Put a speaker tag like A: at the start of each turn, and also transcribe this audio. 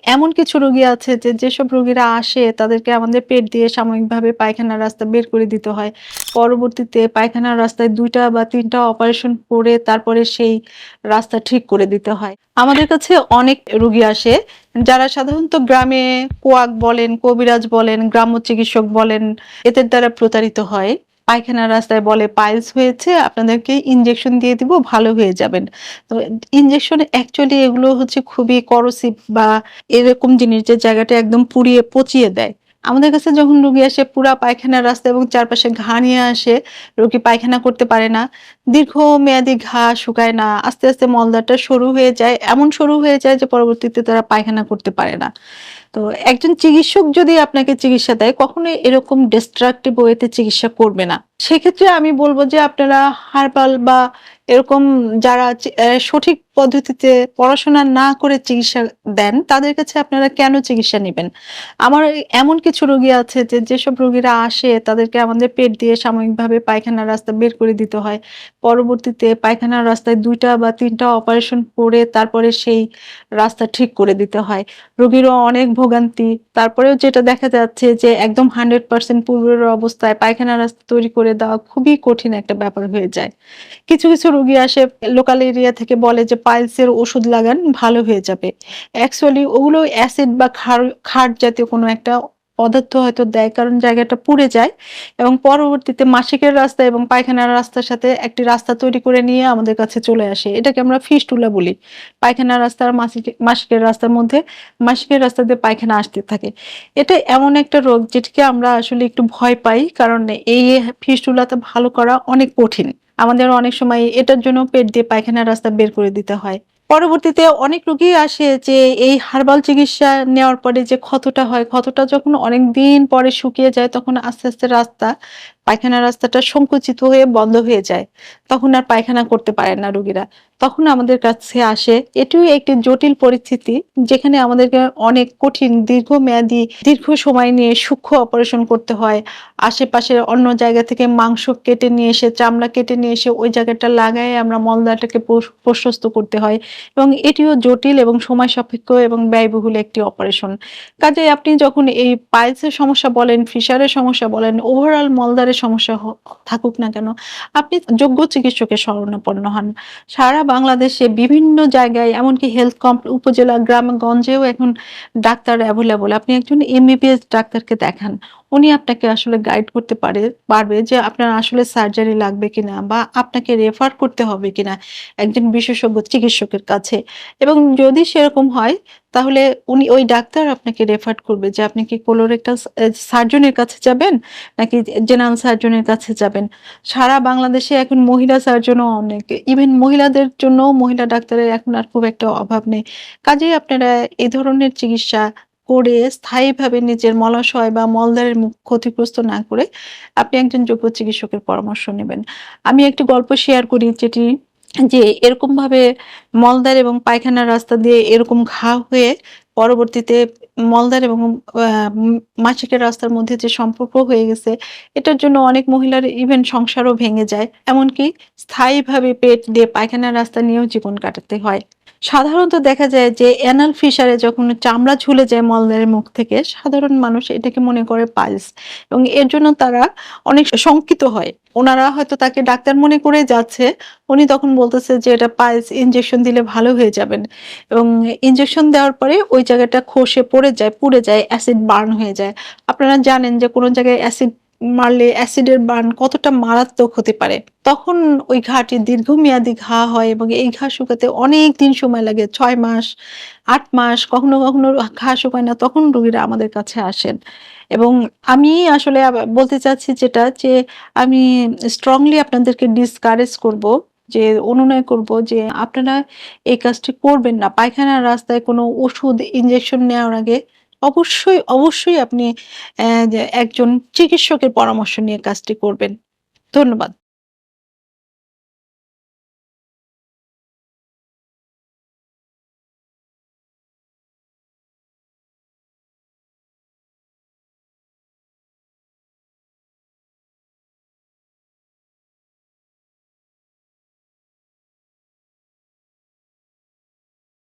A: এমন কিছু রোগী আছে যেসব রোগীরা আসে তাদেরকে আমাদের পেট দিয়ে সাময়িকভাবে পায়খানার রাস্তা বের করে দিতে হয়। পরবর্তীতে পায়খানার রাস্তায় ২ টা বা ৩ টা অপারেশন করে তারপরে সেই রাস্তা ঠিক করে দিতে হয়। আমাদের কাছে অনেক রোগী আসে যারা সাধারণত গ্রামে কোয়াক বলেন, কবিরাজ বলেন, গ্রাম্য চিকিৎসক বলেন এদের দ্বারা প্রতারিত হয়। পায়খানার রাস্তায় বলে পাইলস হয়েছে, আপনাদেরকে ইনজেকশন দিয়ে দিব, ভালো হয়ে যাবেন। তো ইনজেকশন অ্যাকচুয়ালি এগুলো হচ্ছে খুবই করসিভ বা এরকম জিনিস যে জায়গাটা একদম পুড়িয়ে পচিয়ে দেয়। আমাদের কাছে যখন রোগী আসে পুরা পায়খানার রাস্তা এবং চারপাশে ঘা নিয়ে আসে, রোগী পায়খানা করতে পারে না। দীর্ঘমেয়াদী ঘা শুকায় না। আস্তে, আস্তে মলদ্বারটা সরু হয়ে যায়। এমন সরু হয়ে যায় যে পরবর্তীতে তারা পায়খানা করতে পারে না। তো একজন চিকিৎসক যদি আপনাকে চিকিৎসা দেয় কখনোই এরকম ডিস্ট্রাকটিভ ওয়েতে চিকিৎসা করবে না। সেক্ষেত্রে আমি বলব যে আপনারা হার্বাল বা এরকম যারা সঠিক পদ্ধতিতে পড়াশোনা না করে চিকিৎসা দেন তাদের কাছে আপনারা কেন চিকিৎসা নিবেন? আমার এমন কিছু রোগী আছে যেসব রোগীরা আসে তাদেরকে আমাদের পেট দিয়ে সাময়িকভাবে পায়খানার রাস্তা বের করে দিতে হয়। পরবর্তীতে পায়খানার রাস্তায় ২ টা বা ৩ টা অপারেশন করে তারপরে সেই রাস্তা ঠিক করে দিতে হয়। রোগীরও অনেক ভোগান্তি। তারপরেও যেটা দেখা যাচ্ছে যে একদম 100% পূর্বের অবস্থায় পায়খানার রাস্তা তৈরি করে দেওয়া খুবই কঠিন একটা ব্যাপার হয়ে যায়। কিছু, কিছু রোগী আসে লোকাল এরিয়া থেকে বলে যে পাইলসের ওষুধ লাগান ভালো হয়ে যাবে। অ্যাকচুয়ালি ওগুলো অ্যাসিড বা ক্ষার জাতীয় কোনো একটা পদার্থ হয়তো দেয় কারণ জায়গাটা পুড়ে যায় এবং পরবর্তীতে মাসিকের রাস্তা এবং পায়খানার রাস্তার সাথে একটি রাস্তা তৈরি করে নিয়ে আমাদের কাছে চলে আসে। এটাকে আমরা ফিস্টুলা বলি। পায়খানার রাস্তা আর মাসিকের রাস্তার মধ্যে মাসিকের রাস্তা দিয়ে পায়খানা আসতে থাকে। এটা এমন একটা রোগ যেটিকে আমরা আসলে একটু ভয় পাই কারণ এই ফিস্টুলাটা ভালো করা অনেক কঠিন। আমাদের অনেক সময় এটার জন্য পেট দিয়ে পায়খানার রাস্তা বের করে দিতে হয়। পরবর্তীতে অনেক রোগী আসে যে এই হার্বাল চিকিৎসা নেওয়ার পরে যে ক্ষতটা হয়, ক্ষতটা যখন অনেকদিন পরে শুকিয়ে যায় তখন আস্তে, আস্তে পায়খানার রাস্তাটা সংকুচিত হয়ে বন্ধ হয়ে যায়। তখন আর পায়খানা করতে পারে না রোগীরা। তখন আমাদের কাছে আসে। এটিও একটি জটিল পরিস্থিতি যেখানে আমাদেরকে অনেক কঠিন দীর্ঘমেয়াদী দীর্ঘ সময় নিয়ে সূক্ষ্ম অপারেশন করতে হয়। আশেপাশের অন্য জায়গা থেকে মাংস কেটে নিয়ে এসে, চামড়া কেটে নিয়ে এসে ওই জায়গাটা লাগায়ে আমরা মলদ্বারটাকে প্রশস্ত করতে হয় এবং এটিও জটিল এবং সময় সাপেক্ষ এবং ব্যয়বহুল একটি অপারেশন। কাজেই আপনি যখন এই পাইলসের সমস্যা বলেন, ফিশারের সমস্যা বলেন, ওভারঅল মলদ্বারের সমস্যা থাকুক না কেন, আপনি যোগ্য চিকিৎসকের শরণাপন্ন হন। সারা বাংলাদেশে বিভিন্ন জায়গায় এমনকি হেলথ উপজেলা গ্রামে-গঞ্জেও এখন ডাক্তার এভেইলেবল। আপনি একজন এমবিবিএস ডাক্তারকে দেখান। উনি আপনাকে আসলে গাইড করতে পারবে যে আপনার আসলে সার্জারি লাগবে কিনা বা আপনাকে রেফার করতে হবে কিনা একজন বিশেষজ্ঞ চিকিৎসকের কাছে। এবং যদি সেরকম হয় তাহলে উনি ওই ডাক্তার আপনাকে রেফার করবে যে আপনি কি কোলোরেক্টাল সার্জনের কাছে যাবেন নাকি জেনারেল সার্জনের কাছে যাবেন। সারা বাংলাদেশে এখন মহিলা সার্জনও অনেক। ইভেন মহিলাদের জন্যও মহিলা ডাক্তারের এখন আর খুব একটা অভাব নেই। কাজেই আপনারা এ ধরনের চিকিৎসা করে স্থায়ীভাবে নিজের মলাশয় বা মলদ্বারের মুখ ক্ষতিগ্রস্ত না করে আপনি একজন যোগ্য চিকিৎসকের পরামর্শ নেবেন। আমি একটি গল্প শেয়ার করি যেটি যে এরকমভাবে মলদ্বার এবং পায়খানার রাস্তা দিয়ে এরকম ঘা হয়ে পরবর্তীতে মলদ্বার এবং মাসিকের রাস্তার মধ্যে যে সম্পর্ক হয়ে গেছে, এটার জন্য অনেক মহিলার ইভেন সংসারও ভেঙে যায়। এমনকি স্থায়ীভাবে পেট দিয়ে পায়খানার রাস্তা নিয়েও জীবন কাটাতে হয়। সাধারণত দেখা যায় যে অ্যানাল ফিশারে যখন চামড়া ঝুলে যায় মলদ্বারের মুখ থেকে সাধারণ মানুষ এটাকে মনে করে পাইলস এবং এর জন্য তারা অনেক শঙ্কিত হয়। উনারা হয়তো তাকে ডাক্তার মনে করে যাচ্ছে। উনি তখন বলতেছে যে এটা পাইলস, ইনজেকশন দিলে ভালো হয়ে যাবেন এবং ইনজেকশন দেওয়ার পরে ওই জায়গাটা খসে পড়ে যায়, পুড়ে যায়, অ্যাসিড বার্ন হয়ে যায়। আপনারা জানেন যে কোন জায়গায় অ্যাসিড মারলে অ্যাসিডের বার্ন কতটা মারাত্মক হতে পারে। তখন ওই ঘাটি দীর্ঘমেয়াদী ঘা হয় এবং এই ঘা শুকাতে অনেক দিন সময় লাগে। ৬ মাস, ৮ মাস, কখনো, কখনো ঘা শুকায় না। তখন রোগীরা আমাদের কাছে আসেন। এবং আমি আসলে বলতে চাচ্ছি যেটা যে আমি স্ট্রংলি আপনাদেরকে ডিসকারেজ করব যে অনুনয় করব যে আপনারা এই কাজটি করবেন না। পায়খানার রাস্তায় কোনো ওষুধ, ইনজেকশন নেওয়ার আগে অবশ্যই, অবশ্যই আপনি যে একজন চিকিৎসকের পরামর্শ নিয়ে কাজটি করবেন। ধন্যবাদ।